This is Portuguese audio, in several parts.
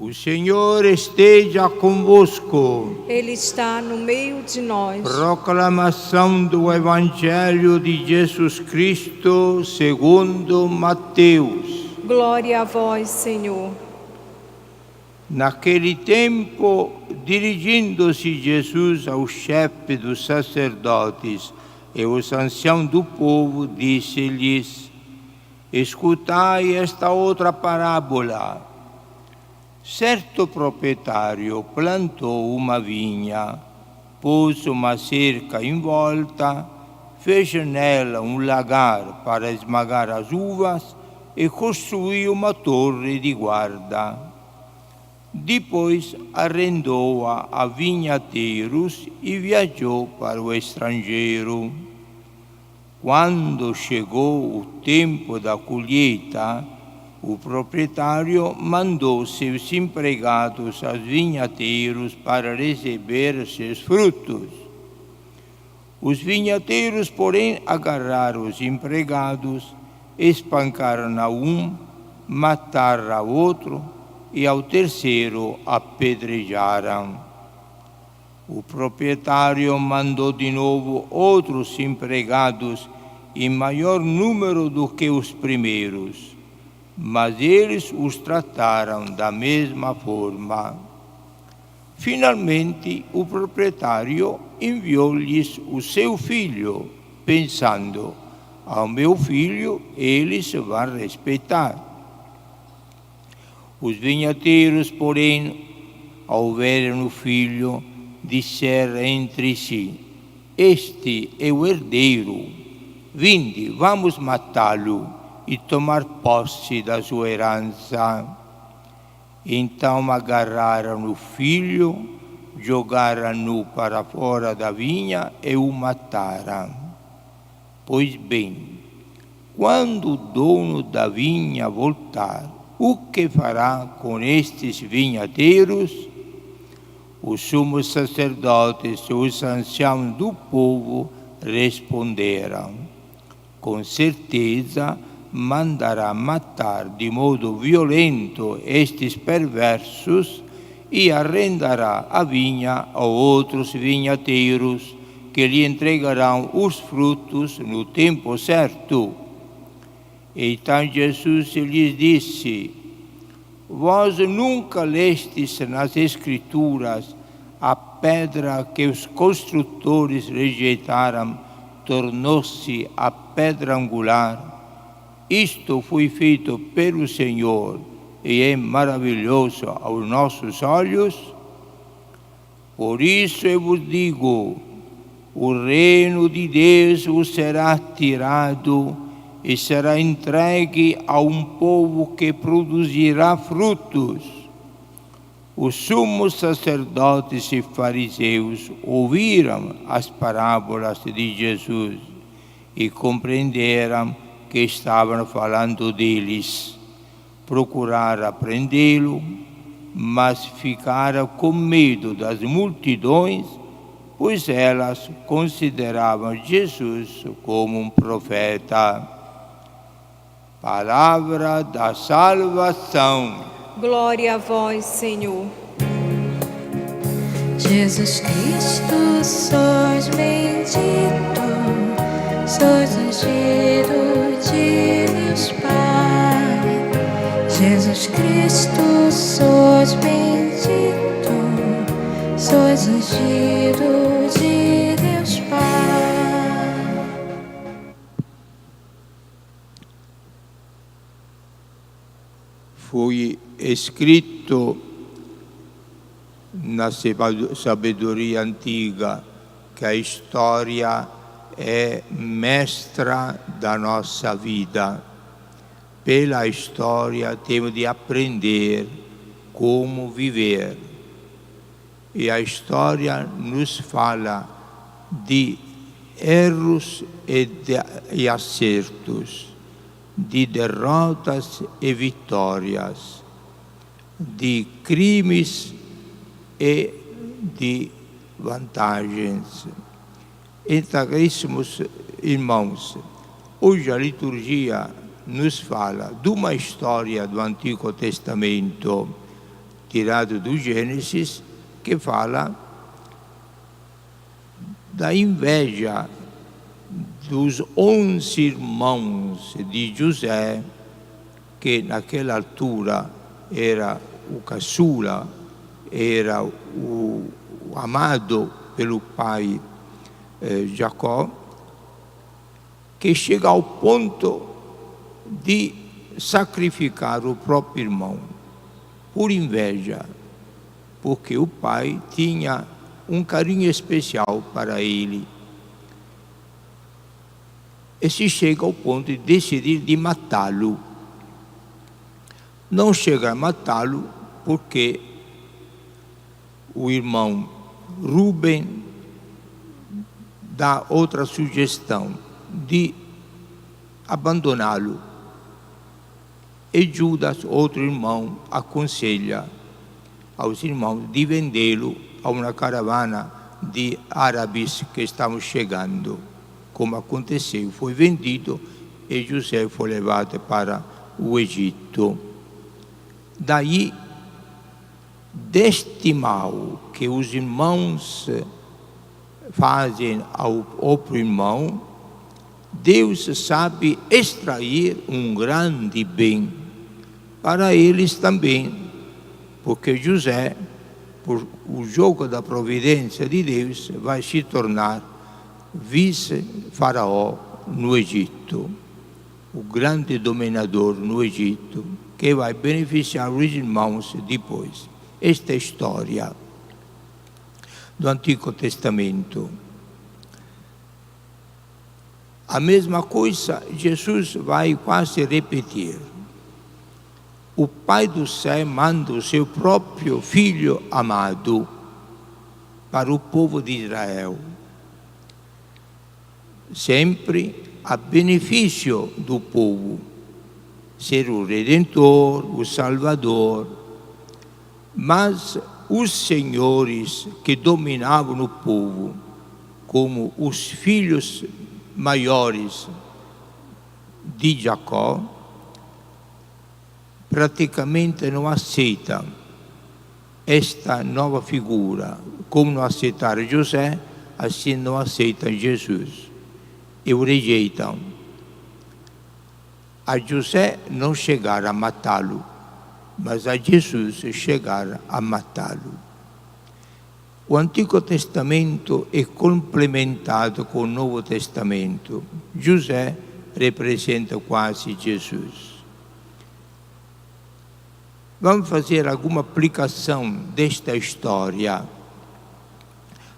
O Senhor esteja convosco. Ele está no meio de nós. Proclamação do Evangelho de Jesus Cristo segundo Mateus. Glória a vós, Senhor. Naquele tempo, dirigindo-se Jesus aos chefes dos sacerdotes e aos anciãos do povo, disse-lhes: escutai esta outra parábola. Certo proprietário plantou uma vinha, pôs uma cerca em volta, fez nela um lagar para esmagar as uvas e construiu uma torre de guarda. Depois arrendou-a a vinhateiros e viajou para o estrangeiro. Quando chegou o tempo da colheita, o proprietário mandou seus empregados aos vinhateiros para receber seus frutos. Os vinhateiros, porém, agarraram os empregados, espancaram a um, mataram a outro e ao terceiro apedrejaram. O proprietário mandou de novo outros empregados em maior número do que os primeiros, mas eles os trataram da mesma forma. Finalmente, o proprietário enviou-lhes o seu filho, pensando: ao meu filho eles vão respeitar. Os vinhateiros, porém, ao verem o filho, disseram entre si: este é o herdeiro, vinde, vamos matá-lo e tomar posse da sua herança. Então agarraram o filho, jogaram-no para fora da vinha e o mataram. Pois bem, quando o dono da vinha voltar, o que fará com estes vinhateiros? Os sumos sacerdotes e os anciãos do povo responderam: com certeza mandará matar de modo violento estes perversos e arrendará a vinha a outros vinhateiros que lhe entregarão os frutos no tempo certo. Então Jesus lhes disse: vós nunca lestes nas Escrituras: a pedra que os construtores rejeitaram tornou-se a pedra angular. Isto foi feito pelo Senhor e é maravilhoso aos nossos olhos. Por isso eu vos digo: o reino de Deus vos será tirado e será entregue a um povo que produzirá frutos. Os sumos sacerdotes e fariseus ouviram as parábolas de Jesus e compreenderam que estavam falando deles. Procuraram prendê-lo, mas ficaram com medo das multidões, pois elas consideravam Jesus como um profeta. Palavra da salvação. Glória a vós, Senhor. Jesus Cristo, sois bendito, sois ungido de Deus Pai. Jesus Cristo, sois bendito, sois ungido de Deus Pai. Foi escrito na sabedoria antiga que a história é mestra da nossa vida. Pela história temos de aprender como viver. E a história nos fala de erros e acertos, de derrotas e vitórias, de crimes e de vantagens. Então, caríssimos irmãos, hoje a liturgia nos fala de uma história do Antigo Testamento tirado do Gênesis, que fala da inveja dos 11 irmãos de José, que naquela altura era o caçula, era o amado pelo pai Jacó, que chega ao ponto de sacrificar o próprio irmão por inveja, porque o pai tinha um carinho especial para ele. E se chega ao ponto de decidir de matá-lo. Não chega a matá-lo porque o irmão Rúben dá outra sugestão de abandoná-lo. E Judas, outro irmão, aconselha aos irmãos de vendê-lo a uma caravana de árabes que estavam chegando. Como aconteceu, foi vendido e José foi levado para o Egito. Daí, deste mal que os irmãos fazem ao outro irmão, Deus sabe extrair um grande bem para eles também, porque José, por o jogo da providência de Deus, vai se tornar vice-faraó no Egito, o grande dominador no Egito, que vai beneficiar os irmãos depois. Esta é a história do Antigo Testamento. A mesma coisa Jesus vai quase repetir. O Pai do céu manda o seu próprio Filho amado para o povo de Israel, sempre a benefício do povo, ser o Redentor, o Salvador. Mas os senhores que dominavam o povo, como os filhos maiores de Jacó, praticamente não aceitam esta nova figura. Como não aceitaram José, assim não aceitam Jesus e o rejeitam. A José não chegaram a matá-lo, mas a Jesus chegaram a matá-lo. O Antigo Testamento é complementado com o Novo Testamento. José representa quase Jesus. Vamos fazer alguma aplicação desta história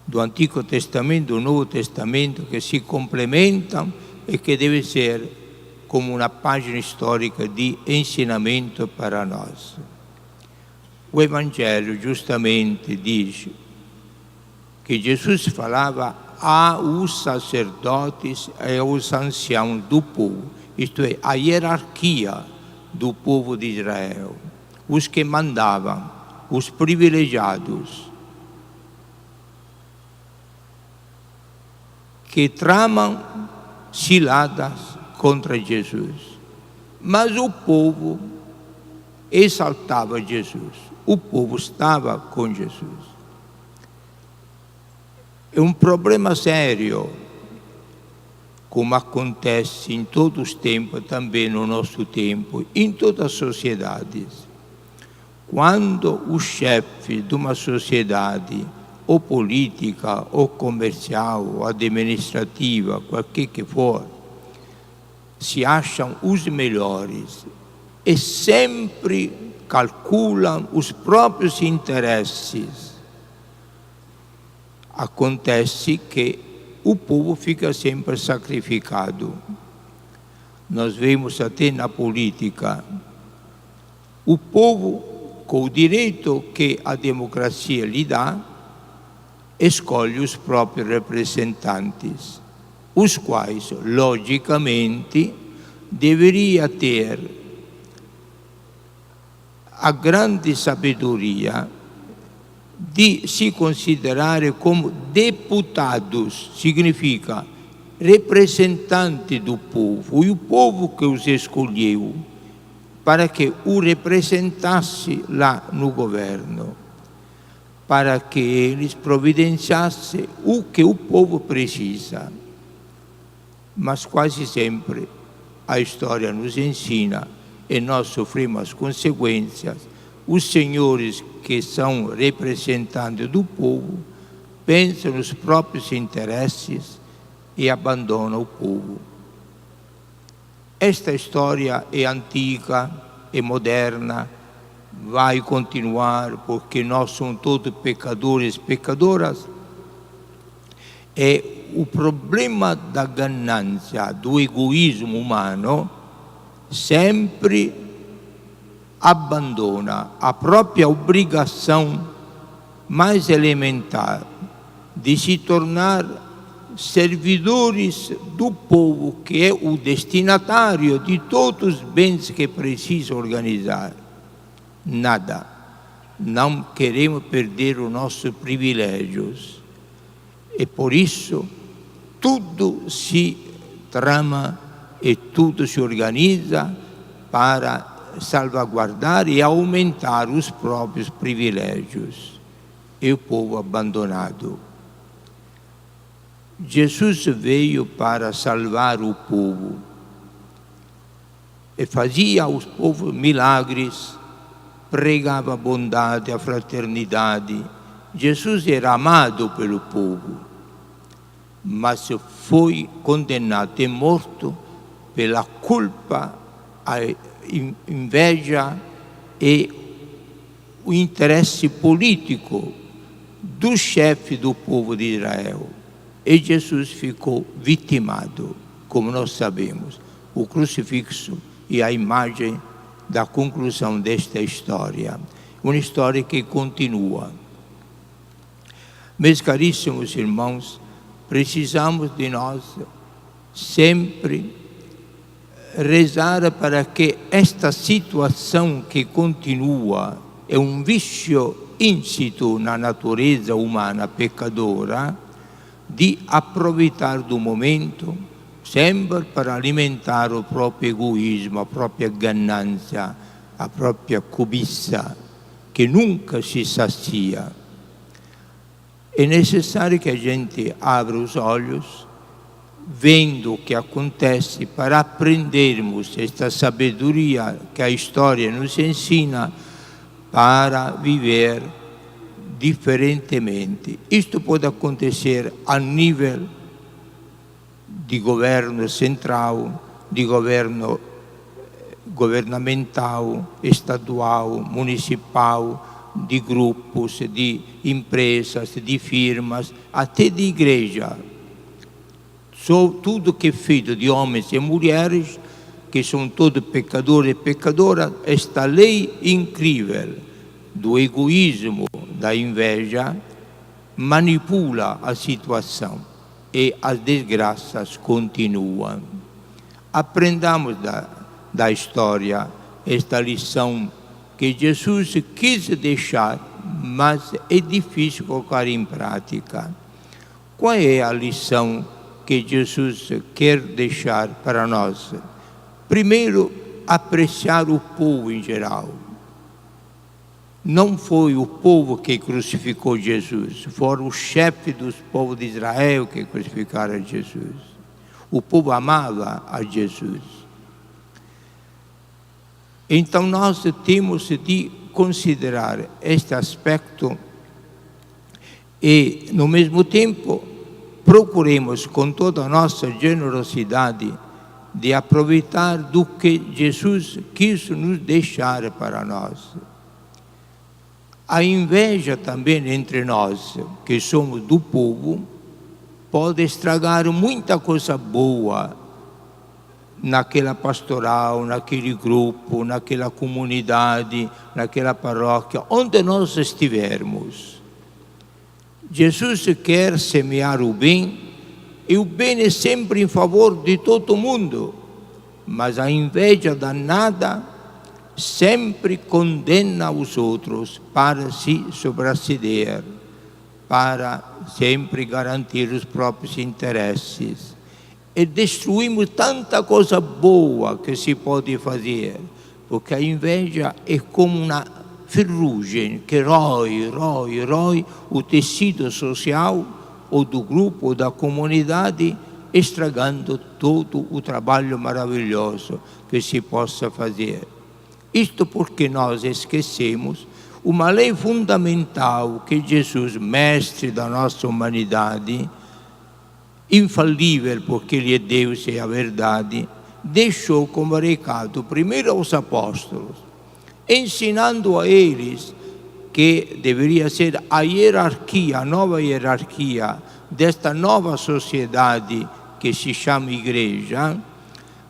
do Antigo Testamento e do Novo Testamento, que se complementam e que deve ser como uma página histórica de ensinamento para nós. O Evangelho justamente diz que Jesus falava aos sacerdotes e aos anciãos do povo, isto é, a hierarquia do povo de Israel, os que mandavam, os privilegiados, que tramam ciladas contra Jesus. Mas o povo exaltava Jesus, o povo estava com Jesus. É um problema sério, como acontece em todos os tempos, também no nosso tempo, em todas as sociedades. Quando o chefe de uma sociedade, ou política, ou comercial, ou administrativa, qualquer que for, se acham os melhores e sempre calculam os próprios interesses, acontece que o povo fica sempre sacrificado. Nós vemos até na política, o povo, com o direito que a democracia lhe dá, escolhe os próprios representantes, os quais, logicamente, deveria ter a grande sabedoria de se considerarem como deputados, significa representante do povo, e o povo que os escolheu, para que o representasse lá no governo, para que eles providenciassem o que o povo precisa. Mas quase sempre a história nos ensina, e nós sofremos as consequências, os senhores que são representantes do povo pensam nos próprios interesses e abandonam o povo. Esta história é antiga, é moderna, vai continuar, porque nós somos todos pecadores e pecadoras. E o problema da ganância, do egoísmo humano, sempre abandona a própria obrigação mais elementar de se tornar servidores do povo, que é o destinatário de todos os bens que precisa organizar. Nada. Não queremos perder os nossos privilégios. E por isso, tudo se trama e tudo se organiza para salvaguardar e aumentar os próprios privilégios. E o povo abandonado. Jesus veio para salvar o povo e fazia aos povos milagres, pregava a bondade, a fraternidade. Jesus era amado pelo povo, mas foi condenado e morto pela culpa, a inveja e o interesse político do chefe do povo de Israel. E Jesus ficou vitimado, como nós sabemos. O crucifixo e a imagem da conclusão desta história. Uma história que continua. Meus caríssimos irmãos, precisamos de nós sempre rezar para que esta situação que continua, é um vício íncito na natureza humana pecadora, de aproveitar do momento sempre para alimentar o próprio egoísmo, a própria ganância, a própria cobiça, que nunca se sacia. É necessário que a gente abra os olhos, vendo o que acontece, para aprendermos esta sabedoria que a história nos ensina para viver diferentemente. Isto pode acontecer a nível de governo central, de governo governamental, estadual, municipal, de grupos, de empresas, de firmas, até de igreja. Tudo que é feito de homens e mulheres, que são todos pecadores e pecadoras, esta lei incrível do egoísmo, da inveja, manipula a situação e as desgraças continuam. Aprendamos da história esta lição que Jesus quis deixar, mas é difícil colocar em prática. Qual é a lição que Jesus quer deixar para nós? Primeiro, apreciar o povo em geral. Não foi o povo que crucificou Jesus, foram os chefes dos povos de Israel que crucificaram Jesus. O povo amava a Jesus. Então nós temos de considerar este aspecto e, no mesmo tempo, procuremos com toda a nossa generosidade de aproveitar do que Jesus quis nos deixar para nós. A inveja também entre nós, que somos do povo, pode estragar muita coisa boa naquela pastoral, naquele grupo, naquela comunidade, naquela paróquia, onde nós estivermos. Jesus quer semear o bem, e o bem é sempre em favor de todo mundo, mas a inveja danada sempre condena os outros para se sobressair, para sempre garantir os próprios interesses. E destruímos tanta coisa boa que se pode fazer perché a inveja è come una ferrugem che rói o tecido social ou do grupo ou da comunidade, estragando todo o trabalho maravilhoso que se possa fazer. Isto porque nós esquecemos uma lei fundamental que Jesus, mestre da nossa humanidade, infalível porque Ele é Deus e a verdade, deixou como recado primeiro aos apóstolos, ensinando a eles que deveria ser a hierarquia, a nova hierarquia desta nova sociedade que se chama igreja,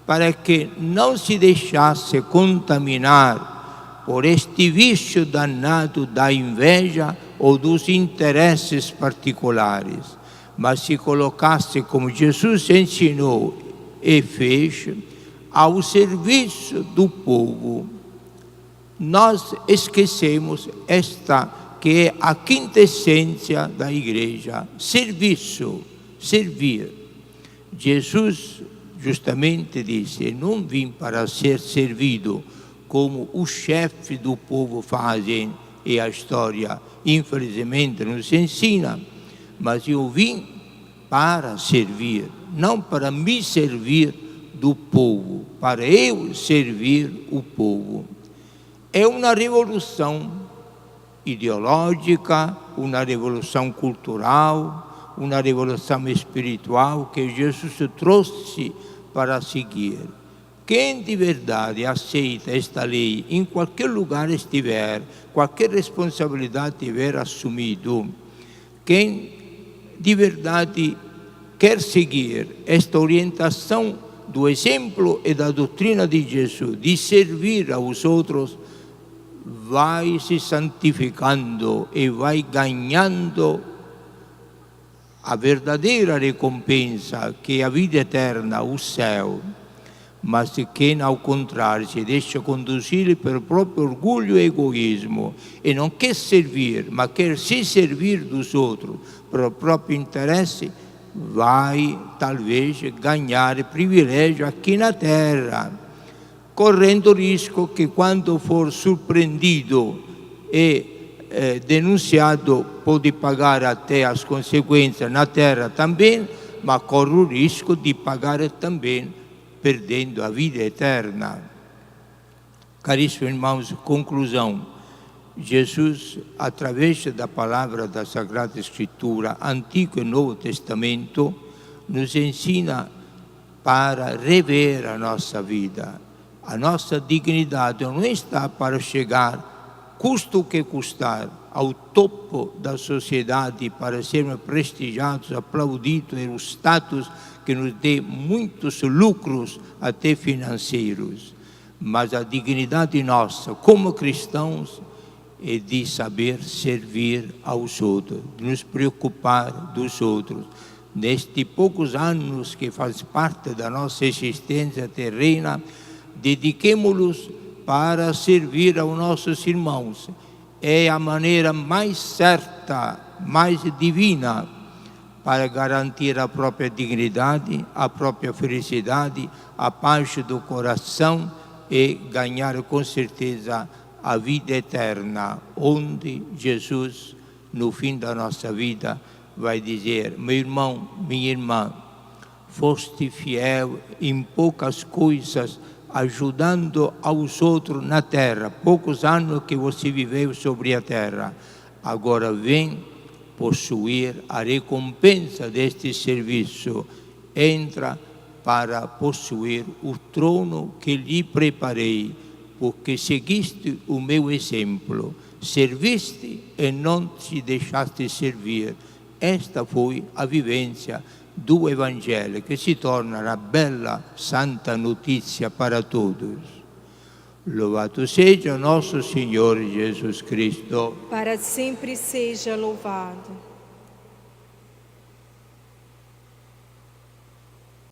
para que não se deixasse contaminar por este vício danado da inveja ou dos interesses particulares, mas se colocasse, como Jesus ensinou e fez, ao serviço do povo. Nós esquecemos esta que é a quintessência da igreja, serviço, servir. Jesus justamente disse: não vim para ser servido, como os chefes do povo fazem, e a história infelizmente nos ensina, mas eu vim para servir, não para me servir do povo, para eu servir o povo. É uma revolução ideológica, uma revolução cultural, uma revolução espiritual que Jesus trouxe para seguir. Quem de verdade aceita esta lei, em qualquer lugar estiver, qualquer responsabilidade tiver assumido, quem de verdade quer seguir esta orientação do exemplo e da doutrina de Jesus, de servir aos outros, vai se santificando e vai ganhando a verdadeira recompensa, que é a vida eterna, o céu. Mas quem, ao contrário, se deixa conduzir pelo próprio orgulho e egoísmo e não quer servir, mas quer se servir dos outros pelo próprio interesse, vai talvez ganhar privilégio aqui na terra, correndo o risco que, quando for surpreendido e denunciado, pode pagar até as consequências na terra também, mas corre o risco de pagar também perdendo a vida eterna. Caríssimos irmãos, conclusão. Jesus, através da palavra da Sagrada Escritura, Antigo e Novo Testamento, nos ensina para rever a nossa vida. A nossa dignidade não está para chegar, custa o que custar, ao topo da sociedade para sermos prestigiados, aplaudidos e o status que nos dê muitos lucros, até financeiros. Mas a dignidade nossa, como cristãos, é de saber servir aos outros, de nos preocupar dos outros. Nestes poucos anos que faz parte da nossa existência terrena, dediquemo-los para servir aos nossos irmãos. É a maneira mais certa, mais divina, para garantir a própria dignidade, a própria felicidade, a paz do coração e ganhar com certeza a vida eterna, onde Jesus, no fim da nossa vida, vai dizer: meu irmão, minha irmã, foste fiel em poucas coisas, ajudando aos outros na terra, poucos anos que você viveu sobre a terra, agora vem possuir a recompensa deste serviço, entra para possuir o trono que lhe preparei, porque seguiste o meu exemplo, serviste e não te deixaste servir. Esta foi a vivência do Evangelho, que se torna a bela santa notícia para todos. Louvado seja nosso Senhor Jesus Cristo. Para sempre seja louvado.